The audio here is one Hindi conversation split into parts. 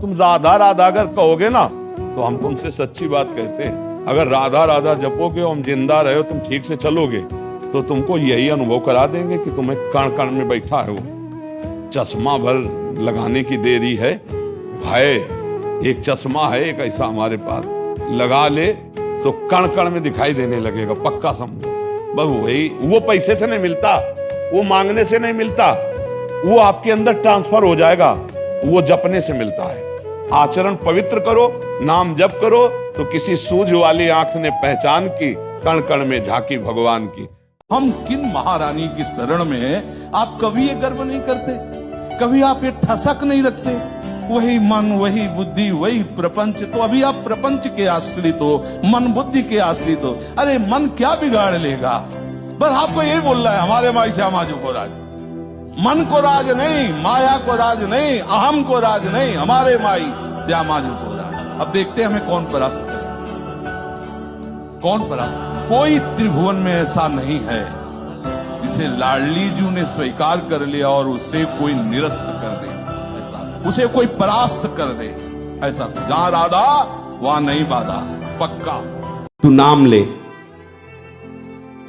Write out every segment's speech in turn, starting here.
तुम राधा राधा अगर कहोगे ना तो हम तुमसे सच्ची बात कहते हैं, अगर राधा राधा जपोगे और हम जिंदा रहे हो, तुम ठीक से चलोगे तो तुमको यही अनुभव करा देंगे कि तुम्हें कण कण में बैठा है वो। चश्मा भर लगाने की देरी है भाई, एक चश्मा है एक ऐसा हमारे पास, लगा ले तो कण कण में दिखाई देने लगेगा, पक्का समझो। बस वही, वो पैसे से नहीं मिलता, वो मांगने से नहीं मिलता, वो आपके अंदर ट्रांसफर हो जाएगा, वो जपने से मिलता है। आचरण पवित्र करो, नाम जप करो तो किसी सूझ वाली आंख ने पहचान की, कण कण में झांकी भगवान की। हम किन महारानी की शरण में हैं, आप कभी ये गर्व नहीं करते, कभी आप ये ठसक नहीं रखते, वही मन वही बुद्धि वही प्रपंच। तो अभी आप प्रपंच के आश्रित हो, मन बुद्धि के आश्रित हो। अरे मन क्या बिगाड़ लेगा, बस आपको यही बोल रहा है हमारे माई श्यामाजू को राज, मन को राज नहीं, माया को राज नहीं, अहम को राज नहीं, हमारे माई श्यामाजू को राज। अब देखते हैं हमें कौन परास्त करे, कौन परास्त। कोई त्रिभुवन में ऐसा नहीं है जिसे लाडली जी ने स्वीकार कर लिया और उसे कोई निरस्त कर दे, ऐसा उसे कोई परास्त कर दे, ऐसा जहां राधा वहां नहीं बाधा, पक्का। तू नाम ले,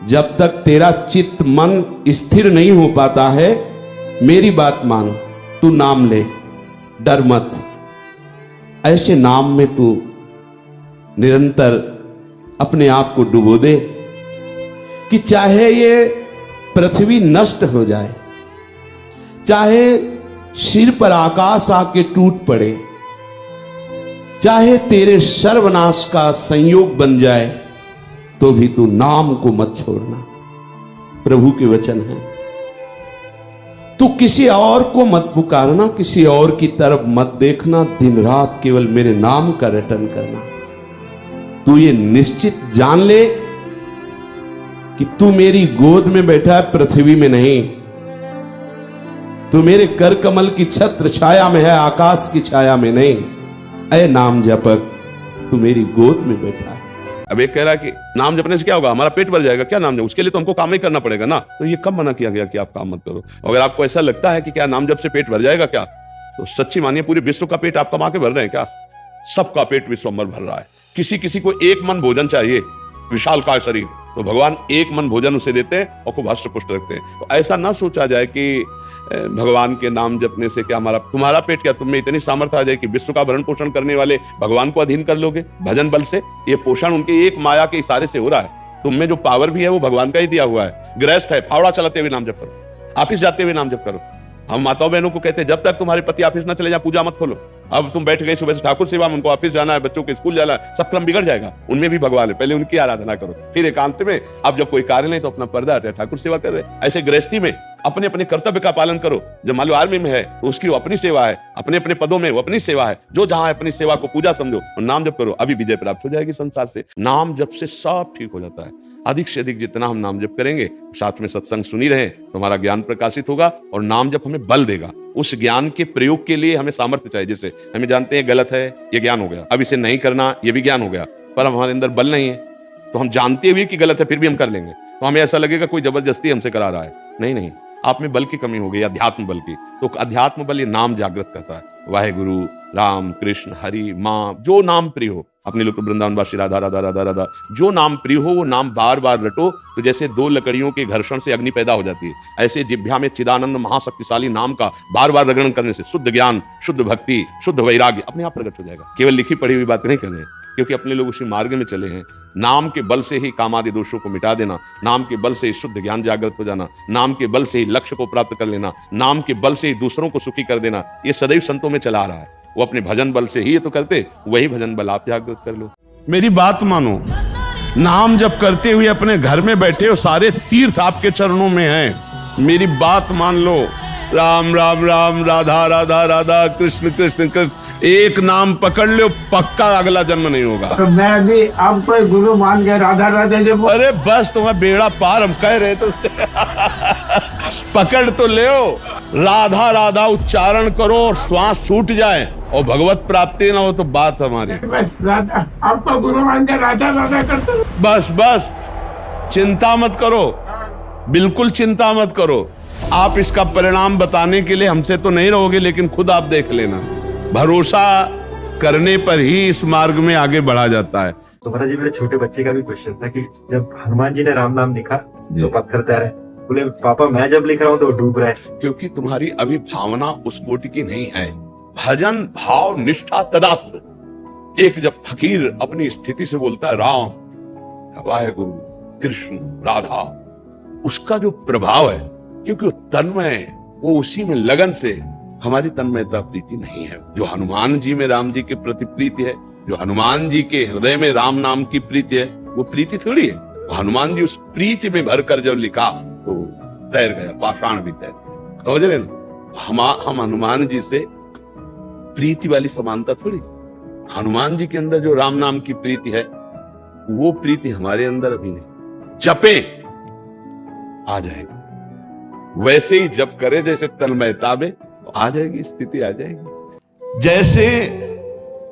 जब तक तेरा चित्त मन स्थिर नहीं हो पाता है, मेरी बात मान, तू नाम ले, डर मत। ऐसे नाम में तू निरंतर अपने आप को डुबो दे कि चाहे ये पृथ्वी नष्ट हो जाए, चाहे सिर पर आकाश आके टूट पड़े, चाहे तेरे सर्वनाश का संयोग बन जाए, तो भी तू नाम को मत छोड़ना। प्रभु के वचन है। तू किसी और को मत पुकारना, किसी और की तरफ मत देखना, दिन रात केवल मेरे नाम का रटन करना। तू ये निश्चित जान ले कि तू मेरी गोद में बैठा है, पृथ्वी में नहीं। तू मेरे कर कमल की छत्र छाया में है, आकाश की छाया में नहीं। ऐ नाम जपक, तू मेरी गोद में बैठा है। अब एक कह रहा है कि नाम जपने से क्या होगा, हमारा पेट भर जाएगा, क्या नाम जप, उसके लिए तो हमको काम ही करना पड़ेगा ना। तो ये कब मना किया गया कि आप काम मत करो। अगर आपको ऐसा लगता है कि क्या नाम जप से पेट भर जाएगा क्या, तो सच्ची मानिए पूरे विश्व का पेट आप कमा के भर रहे हैं क्या? सबका पेट विश्वंभर भर रहा है। किसी किसी को एक मन भोजन चाहिए, विशालकाय शरीर, तो भगवान एक मन भोजन उसे देते हैं और खूब हष्ट पुष्ट रखते हैं। तो ऐसा ना सोचा जाए कि भगवान के नाम जपने से क्या हमारा तुम्हारा पेट, क्या तुम में इतनी सामर्थ्य आ जाए कि विश्व का भरण पोषण करने वाले भगवान को अधीन कर लोगे भजन बल से। ये पोषण उनके एक माया के इशारे से हो रहा है। तुम में जो पावर भी है वो भगवान का ही दिया हुआ है। गृहस्थ है, फावड़ा चलाते हुए नाम जप करो, ऑफिस जाते हुए नाम जप करो। हम माताओं बहनों को कहते हैं जब तक तुम्हारे पति ऑफिस ना चले जाए पूजा मत खोलो। अब तुम बैठ गए सुबह से ठाकुर सेवा में, उनको ऑफिस जाना है, बच्चों के स्कूल जाना है, सब क्रम बिगड़ जाएगा। उनमें भी भगवान है, पहले उनकी आराधना करो, फिर एकांत में अब जब कोई कार्य नहीं तो अपना पर्दा हटाए ठाकुर सेवा कर रहे। ऐसे गृहस्थी में अपने अपने कर्तव्य का पालन करो। जब मान लो आर्मी में है तो उसकी वो अपनी सेवा है, अपने अपने पदों में वो अपनी सेवा है, जो जहां है अपनी सेवा को पूजा समझो और नाम जप करो। अभी विजय प्राप्त हो जाएगी संसार से। नाम जप से सब ठीक हो जाता है। अधिक से अधिक जितना हम नाम जप करेंगे, साथ में सत्संग सुनी रहे, तो हमारा ज्ञान प्रकाशित होगा और नाम जप हमें बल देगा। उस ज्ञान के प्रयोग के लिए हमें सामर्थ्य चाहिए। जैसे हमें जानते हैं गलत है, ये ज्ञान हो गया, अब इसे नहीं करना ये भी ज्ञान हो गया, पर हमारे अंदर बल नहीं है। तो हम जानते हुए कि गलत है फिर भी हम कर लेंगे, तो हमें ऐसा लगेगा कोई जबरदस्ती हमसे करा रहा है। नहीं नहीं, आप में बल की कमी हो गई, अध्यात्म बल की। तो अध्यात्म बल ये नाम जागृत करता है। वाहेगुरु, राम, कृष्ण, हरि, माँ, जो नाम प्रिय हो। अपने लोग तो वृंदावनवासी राधा राधा राधा राधा, जो नाम प्रिय हो वो नाम बार बार रटो। तो जैसे दो लकड़ियों के घर्षण से अग्नि पैदा हो जाती है, ऐसे जिह्वा में चिदानंद महाशक्तिशाली नाम का बार बार रगड़न करने से शुद्ध ज्ञान, शुद्ध भक्ति, शुद्ध वैराग्य अपने आप प्रकट हो जाएगा। केवल लिखी पढ़ी हुई बात नहीं कर रहे हैं, क्योंकि अपने लोग उसी मार्ग में चले हैं। नाम के बल से ही कामादि दोषों को मिटा देना, नाम के बल से ही शुद्ध ज्ञान जागृत हो जाना, नाम के बल से ही लक्ष्य को प्राप्त कर लेना, नाम के बल से ही दूसरों को सुखी कर देना, ये सदैव संतों में चला आ रहा है। वो अपने भजन बल से ही ये तो करते, वही भजन बल आप जागृत कर लो। मेरी बात मानो, नाम जप करते हुए अपने घर में बैठे हो, सारे तीर्थ आपके चरणों में हैं। मेरी बात मान लो, राम राम राम, राधा राधा राधा, कृष्ण कृष्ण कृष्ण, एक नाम पकड़ लो, पक्का अगला जन्म नहीं होगा। तो मैं भी आपको गुरु मान के राधा राधा जब, अरे बस तुम्हारा बेड़ा पार, हम कह रहे तो पकड़ तो ले, राधा राधा उच्चारण करो और श्वास छूट जाए और भगवत प्राप्ति ना हो तो बात हमारी। बस राधा, आपको गुरु मान के राधा राधा करते रहो। बस बस, चिंता मत करो, बिल्कुल चिंता मत करो। आप इसका परिणाम बताने के लिए हमसे तो नहीं रहोगे, लेकिन खुद आप देख लेना। भरोसा करने पर ही इस मार्ग में आगे बढ़ा जाता है। तो महाराज जी, मेरे छोटे बच्चे का भी क्वेश्चन था कि जब हनुमान जी ने राम नाम लिखा तो पत्थर तैरे, बोले पापा मैं जब लिख रहा हूँ तो डूब रहा है। क्योंकि तुम्हारी अभी भावना उस कोटि की नहीं है। भजन भाव निष्ठा तदात्म। एक जब फकीर अपनी स्थिति से बोलता है राम, वाहेगुरु, कृष्ण, राधा, उसका जो प्रभाव है, क्योंकि तन्मय, वो उसी में लगन से, हमारी तन्मयता प्रीति नहीं है। जो हनुमान जी में राम जी के प्रति प्रीति है, जो हनुमान जी के हृदय में राम नाम की प्रीति है, वो प्रीति थोड़ी है। हनुमान जी उस प्रीति में भरकर जब लिखा तो तैर गया, पाषाण भी तैर गया। समझ रहे ना, हम हनुमान जी से प्रीति वाली समानता थोड़ी। हनुमान जी के अंदर जो राम नाम की प्रीति है, वो प्रीति हमारे अंदर अभी नहीं। जपे आ जाएगी, वैसे ही जप करे जैसे तन्मयता में, तो आ जाएगी, स्थिति आ जाएगी। जैसे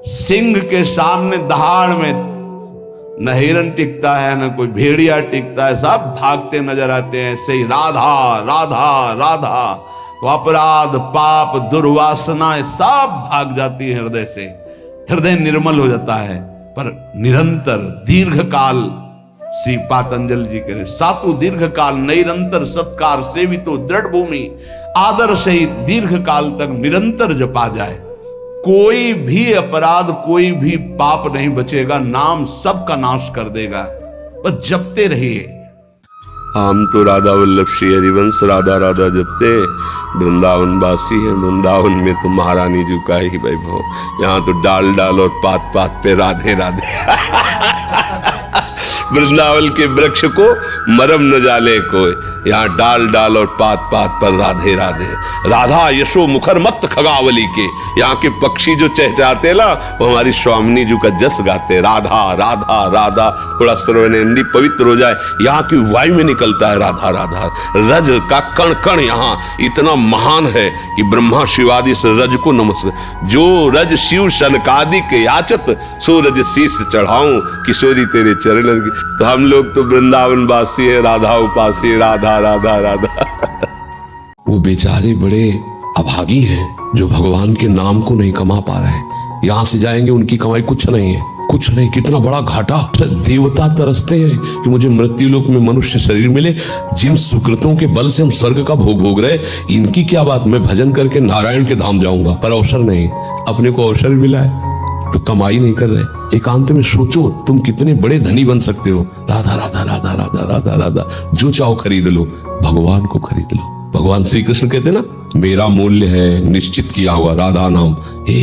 सिंह के सामने दहाड़ में न हिरन टिकता है, न कोई भेड़िया टिकता है, सब भागते नजर आते हैं। ऐसे ही राधा राधा राधा, तो अपराध पाप दुर्वासनाएं सब भाग जाती है हृदय से, हृदय निर्मल हो जाता है। पर निरंतर दीर्घ काल, श्री पातंजल जी कह रहे, सातु दीर्घ काल निरंतर सत्कार सेवितो दृढ़ भूमि, आदर से ही दीर्घ काल तक निरंतर जपा जाए, कोई भी अपराध कोई भी पाप नहीं बचेगा, नाम सबका नाश कर देगा। बस जपते रहिए। हम तो राधा वल्लभ श्री हरिवंश राधा राधा जपते, वृंदावन वासी है, वृंदावन में तो महारानी जी का ही वैभव। यहाँ तो डाल डाल और पात पात पे राधे राधे। वृंदावन के वृक्ष को मरम न जाले कोई, यहाँ डाल डाल और पात पात पर राधे राधे। राधा यशो मुखर मत खगावली के, यहाँ के पक्षी जो चहचहाते ना, वो हमारी स्वामिनी जी का जस गाते, राधा राधा राधा। थोड़ा सर्वनेंदी पवित्र हो जाए, यहाँ की वायु में निकलता है राधा राधा। रज का कण कण यहाँ इतना महान है कि ब्रह्मा शिवादि से रज को नमस्कार। जो रज शिव शनकादि के याचत, सो रज शीस चढ़ाऊं किशोरी तेरे चरण की। तो हम लोग तो वृंदावन वासी है, राधा उपासी, राधा राधा राधा। वो बेचारे बड़े अभागी हैं जो भगवान के नाम को नहीं कमा पा रहे हैं। यहाँ से जाएंगे उनकी कमाई कुछ नहीं है, कुछ नहीं। कितना बड़ा घाटा। देवता तरसते हैं कि मुझे मृत्यु लोक में मनुष्य शरीर मिले, जिन सुकृतों के बल से हम स्वर्ग का भोग भोग रहे, इनकी क्या बात। मैं भजन करके नारायण के धाम जाऊंगा, पर अवसर नहीं। अपने को अवसर मिला है तो कमाई नहीं कर रहे। एकांत में सोचो तुम कितने बड़े धनी बन सकते हो। राधा राधा राधा राधा राधा राधा, जो चाहो खरीद लो, भगवान को खरीद लो। भगवान श्री कृष्ण कहते ना, मेरा मूल्य है निश्चित किया हुआ राधा नाम। हे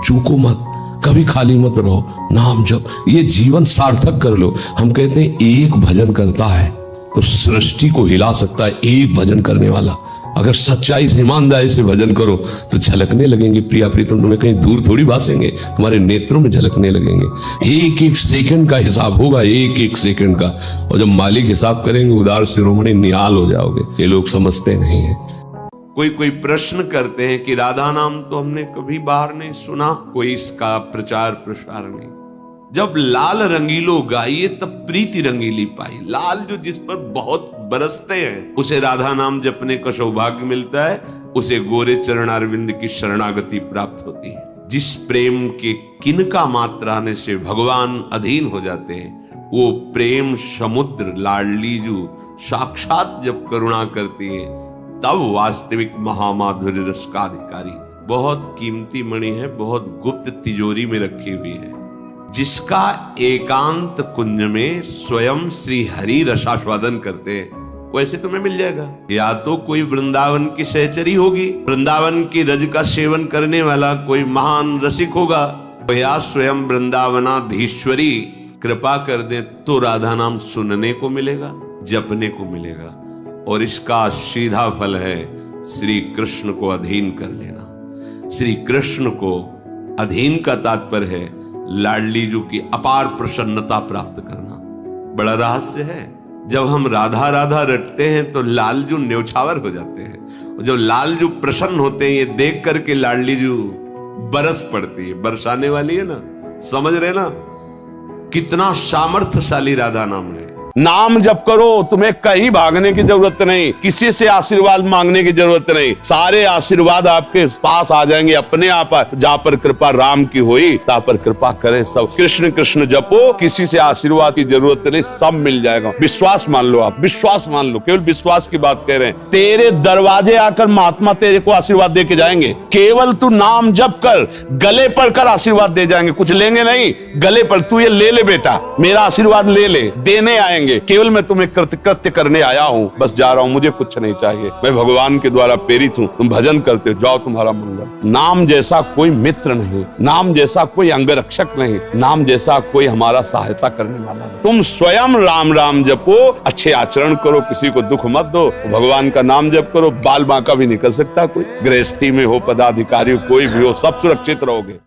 चूको मत, कभी खाली मत रहो, नाम जप, ये जीवन सार्थक कर लो। हम कहते हैं एक भजन करता है तो सृष्टि को हिला सकता है, एक भजन करने वाला। अगर सच्चाई से ईमानदारी से भजन करो तो झलकने लगेंगे प्रिया प्रीतम, तुम्हें कहीं दूर थोड़ी भासेंगे, तुम्हारे नेत्रों में झलकने लगेंगे। एक एक सेकंड का हिसाब होगा, एक एक सेकंड का। और जब मालिक हिसाब करेंगे, उदार शिरोमणि निहाल हो जाओगे। ये लोग समझते नहीं है। कोई प्रश्न करते हैं कि राधा नाम तो हमने कभी बाहर नहीं सुना, कोई इसका प्रचार प्रसार नहीं। जब लाल रंगीलो गाइए तब प्रीति रंगीली पाई। लाल जो जिस पर बहुत बरसते हैं, उसे राधा नाम जपने का सौभाग्य मिलता है, उसे गोरे चरणारविंद की शरणागति प्राप्त होती है। जिस प्रेम के किनका मात्रा आने से भगवान अधीन हो जाते हैं, वो प्रेम समुद्र लाडलीजू साक्षात जब करुणा करती है, तब वास्तविक महामाधुर्य रस का अधिकारी। बहुत कीमती मणि है, बहुत गुप्त तिजोरी में रखी हुई है, जिसका एकांत कुंज में स्वयं श्री हरि रसास्वादन करते हैं, वैसे तुम्हें मिल जाएगा। या तो कोई वृंदावन की सहचरी होगी, वृंदावन की रज का सेवन करने वाला कोई महान रसिक होगा, या स्वयं वृंदावनाधीश्वरी कृपा कर दे तो राधा नाम सुनने को मिलेगा, जपने को मिलेगा। और इसका सीधा फल है श्री कृष्ण को अधीन कर लेना। श्री कृष्ण को अधीन का तात्पर्य है लाडलीजू की अपार प्रसन्नता प्राप्त करना। बड़ा रहस्य है। जब हम राधा राधा रटते हैं तो लालजू न्यौछावर हो जाते हैं, और जब लालजू प्रसन्न होते हैं, ये देख करके लाडलीजू बरस पड़ती है, बरसाने वाली है ना। समझ रहे ना कितना सामर्थ्यशाली राधा नाम है। नाम जप करो, तुम्हें कहीं भागने की जरूरत नहीं, किसी से आशीर्वाद मांगने की जरूरत नहीं, सारे आशीर्वाद आपके पास आ जाएंगे अपने आप। जहाँ पर कृपा राम की हुई तहाँ पर कृपा करे सब। कृष्ण कृष्ण जपो, किसी से आशीर्वाद की जरूरत नहीं, सब मिल जाएगा। विश्वास मान लो, आप विश्वास मान लो, केवल विश्वास की बात कह रहे हैं। तेरे दरवाजे आकर महात्मा तेरे को आशीर्वाद दे के जाएंगे। केवल तू नाम जप कर, गले पड़कर आशीर्वाद दे जाएंगे, कुछ लेंगे नहीं, गले पर तू ये ले ले बेटा, मेरा आशीर्वाद ले ले, देने आएंगे। केवल मैं तुम्हें कृत्य करने आया हूँ, बस जा रहा हूँ, मुझे कुछ नहीं चाहिए, मैं भगवान के द्वारा प्रेरित हूँ। तुम भजन करते हो, जाओ, तुम्हारा मंगल। नाम जैसा कोई मित्र नहीं, नाम जैसा कोई अंगरक्षक नहीं, नाम जैसा कोई हमारा सहायता करने वाला नहीं। तुम स्वयं राम राम जपो, अच्छे आचरण करो, किसी को दुख मत दो, भगवान का नाम जप करो। बाल बांका भी निकल सकता कोई, गृहस्थी में हो, पदाधिकारी कोई भी हो, सब सुरक्षित रहोगे।